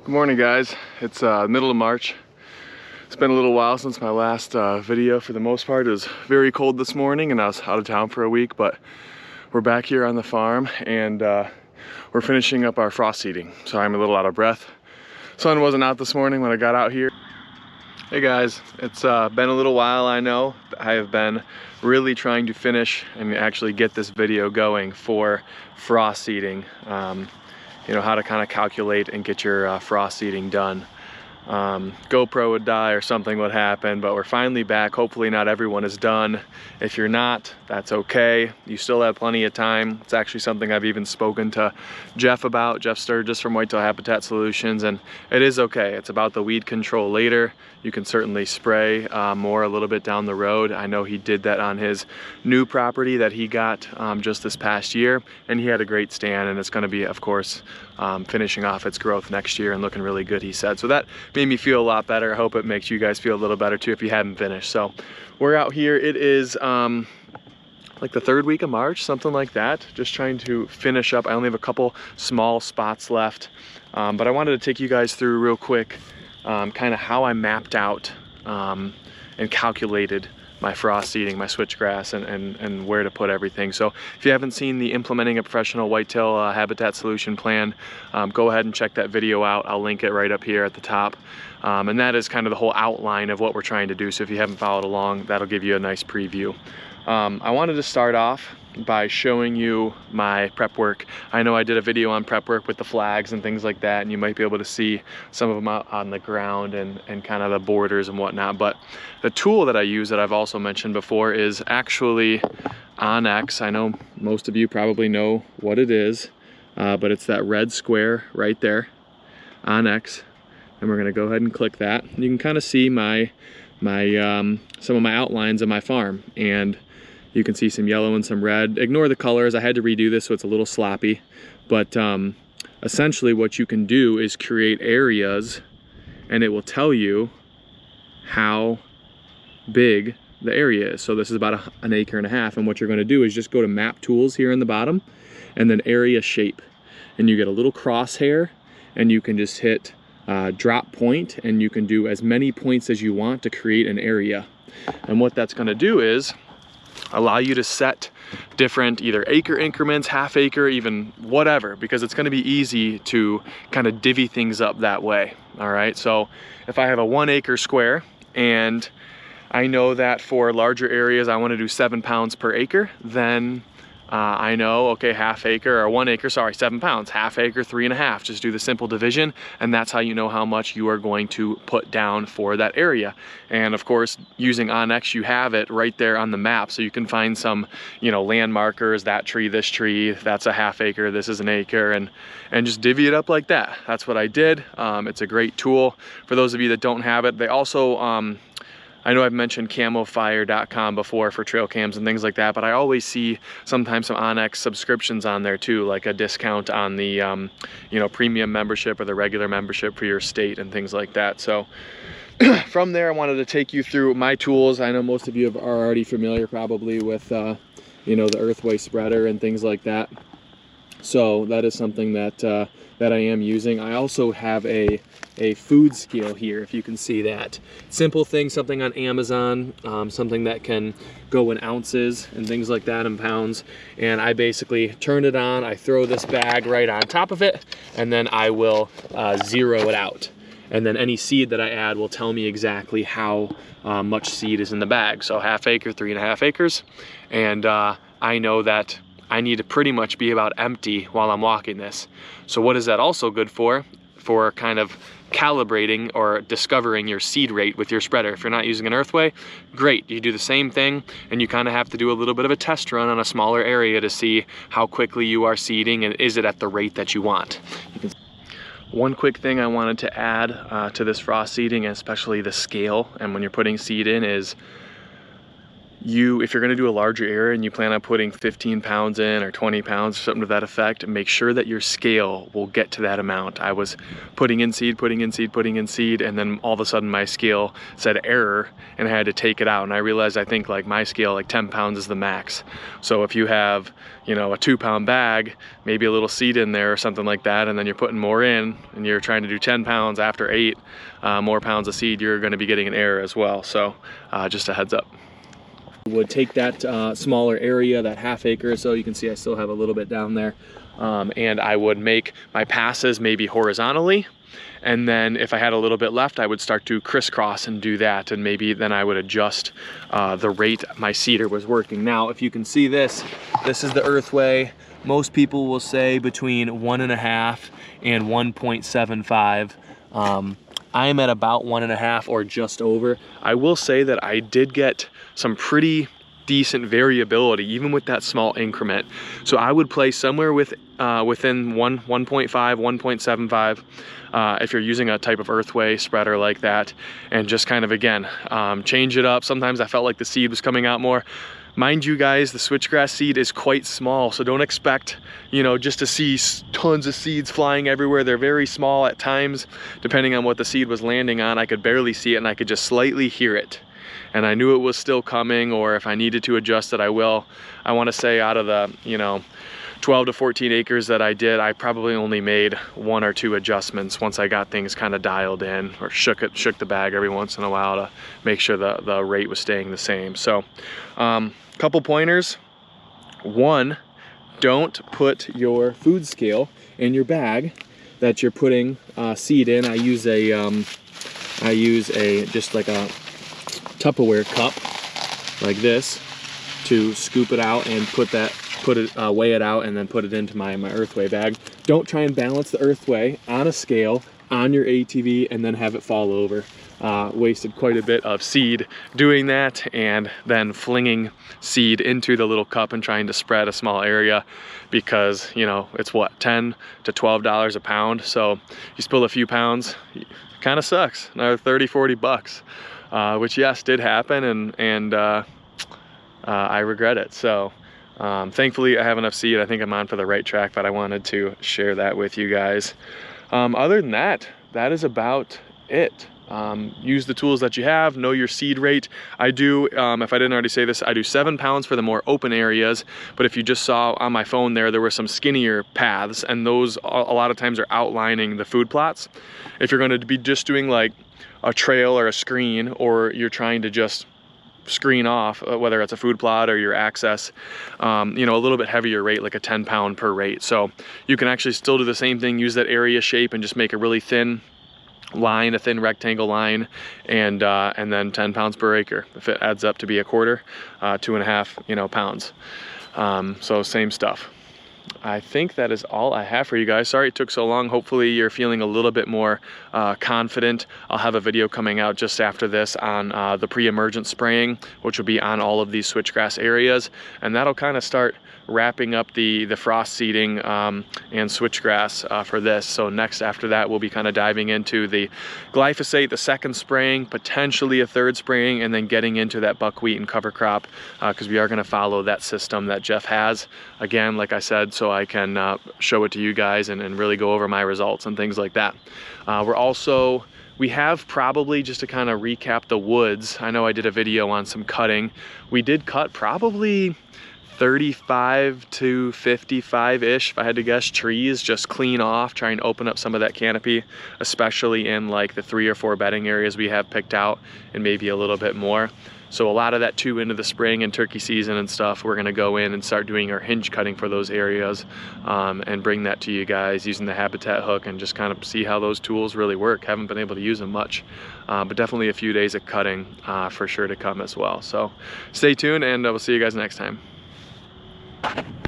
Good morning, guys. It's middle of March. It's been a little while since my last video. For the most part, it was very cold this morning and I was out of town for a week, but we're back here on the farm and we're finishing up our frost seeding. So I'm a little out of breath. Sun wasn't out this morning when I got out here. Hey guys, it's been a little while, I know. I have been really trying to finish and actually get this video going for frost seeding. You know, how to kind of calculate and get your frost seeding done. GoPro would die or something would happen, but we're finally back. Hopefully not everyone is done. If you're not, that's okay. You still have plenty of time. It's actually something I've even spoken to Jeff about, Jeff Sturgis from Whitetail Habitat Solutions, and it is okay. It's about the weed control later. You can certainly spray more a little bit down the road. I know he did that on his new property that he got just this past year, and he had a great stand, and it's gonna be, of course, finishing off its growth next year and looking really good, he said. So that made me feel a lot better. I hope it makes you guys feel a little better too if you haven't finished. So we're out here. It is like the third week of March, something like that. Just trying to finish up. I only have a couple small spots left, but I wanted to take you guys through real quick kind of how I mapped out and calculated my frost seeding, my switchgrass, and where to put everything. So if you haven't seen the Implementing a Professional Whitetail Habitat Solution Plan, go ahead and check that video out. I'll link it right up here at the top. And that is kind of the whole outline of what we're trying to do. So if you haven't followed along, that'll give you a nice preview. I wanted to start off by showing you my prep work. I know I did a video on prep work with the flags and things like that, and you might be able to see some of them out on the ground and kind of the borders and whatnot. But the tool that I use that I've also mentioned before is actually Onyx. I know most of you probably know what it is, but it's that red square right there, Onyx. And we're gonna go ahead and click that. You can kind of see some of my outlines of my farm, and you can see some yellow and some red. Ignore the colors, I had to redo this so it's a little sloppy. But essentially what you can do is create areas and it will tell you how big the area is. So this is about an acre and a half, and what you're gonna do is just go to map tools here in the bottom and then area shape. And you get a little crosshair and you can just hit drop point, and you can do as many points as you want to create an area. And what that's gonna do is allow you to set different either acre increments, half acre, even whatever, because it's gonna be easy to kind of divvy things up that way. All right, so if I have a 1 acre square and I know that for larger areas I want to do 7 pounds per acre, then I know, okay, half acre or 1 acre, sorry, 7 pounds, half acre, 3.5. Just do the simple division, and that's how you know how much you are going to put down for that area. And of course, using Onyx, you have it right there on the map, so you can find some, you know, land markers, that tree, this tree, that's a half acre, this is an acre, and just divvy it up like that. That's what I did. It's a great tool. For those of you that don't have it, they also, I know I've mentioned camofire.com before for trail cams and things like that, but I always see sometimes some Onyx subscriptions on there too, like a discount on the you know, premium membership or the regular membership for your state and things like that. So from there, I wanted to take you through my tools. I know most of you are already familiar probably with you know, the Earthway spreader and things like that. So that is something that that I am using. I also have a food scale here, if you can see that. Simple thing, something on Amazon, something that can go in ounces and things like that, in pounds. And I basically turn it on, I throw this bag right on top of it, and then I will zero it out. And then any seed that I add will tell me exactly how much seed is in the bag. So half acre, 3.5 acres. And I know that I need to pretty much be about empty while I'm walking this. So what is that also good for? For kind of calibrating or discovering your seed rate with your spreader. If you're not using an Earthway, great, you do the same thing, and you kind of have to do a little bit of a test run on a smaller area to see how quickly you are seeding and is it at the rate that you want. One quick thing I wanted to add to this frost seeding, and especially the scale, and when you're putting seed in, is if you're gonna do a larger area and you plan on putting 15 pounds in or 20 pounds or something to that effect, make sure that your scale will get to that amount. I was putting in seed, and then all of a sudden my scale said error and I had to take it out. And I realized I think like my scale, like 10 pounds is the max. So if you have, you know, a 2-pound bag, maybe a little seed in there or something like that, and then you're putting more in and you're trying to do 10 pounds after 8 more pounds of seed, you're gonna be getting an error as well. So just a heads up. Would take that smaller area, that ½ acre or so, you can see I still have a little bit down there, and I would make my passes maybe horizontally, and then if I had a little bit left I would start to crisscross and do that, and maybe then I would adjust the rate my seeder was working. Now if you can see this is the earthway. Most people will say between 1.5 and 1.75. I'm at about 1.5 or just over. I will say that I did get some pretty decent variability even with that small increment. So I would play somewhere within 1.5, 1.75 if you're using a type of earthway spreader like that, and just kind of again change it up. Sometimes I felt like the seed was coming out more. Mind you guys, the switchgrass seed is quite small, so don't expect, you know, just to see tons of seeds flying everywhere. They're very small at times, depending on what the seed was landing on. I could barely see it and I could just slightly hear it. And I knew it was still coming, or if I needed to adjust it, I will. I wanna say out of the, you know, 12 to 14 acres that I did, I probably only made 1 or 2 adjustments once I got things kind of dialed in, or shook the bag every once in a while to make sure the rate was staying the same. So couple pointers. 1, don't put your food scale in your bag that you're putting seed in. I use just like a Tupperware cup like this to scoop it out and weigh it out and then put it into my earthway bag. Don't try and balance the earthway on a scale on your ATV and then have it fall over. Wasted quite a bit of seed doing that, and then flinging seed into the little cup and trying to spread a small area, because you know it's what, $10 to $12 a pound. So you spill a few pounds, kind of sucks. Another 30-40 bucks, which yes, did happen, and I regret it. So thankfully I have enough seed. I think I'm on for the right track, but I wanted to share that with you guys. Other than that, that is about it. Use the tools that you have, know your seed rate. I do, if I didn't already say this, I do 7 pounds for the more open areas, but if you just saw on my phone there were some skinnier paths, and those a lot of times are outlining the food plots. If you're going to be just doing like a trail or a screen, or you're trying to just screen off, whether it's a food plot or your access, you know, a little bit heavier rate, like a 10 pound per rate. So you can actually still do the same thing, use that area shape and just make a really thin line, a thin rectangle line, and then 10 pounds per acre. If it adds up to be a quarter, 2.5, you know, pounds. So same stuff. I think that is all I have for you guys. Sorry it took so long. Hopefully you're feeling a little bit more confident. I'll have a video coming out just after this on the pre-emergent spraying, which will be on all of these switchgrass areas, and that'll kind of start wrapping up the frost seeding and switchgrass for this. So next after that we'll be kind of diving into the glyphosate, the second spraying, potentially a third spraying, and then getting into that buckwheat and cover crop, because we are going to follow that system that Jeff has, again like I said, so I can show it to you guys and really go over my results and things like that. We have probably, just to kind of recap the woods, I know I did a video on some cutting. We did cut probably 35 to 55-ish, if I had to guess, trees, just clean off, try and open up some of that canopy, especially in like the 3 or 4 bedding areas we have picked out, and maybe a little bit more. So a lot of that too into the spring and turkey season and stuff, we're gonna go in and start doing our hinge cutting for those areas, and bring that to you guys using the habitat hook and just kind of see how those tools really work. Haven't been able to use them much, but definitely a few days of cutting for sure to come as well. So stay tuned, and we'll see you guys next time.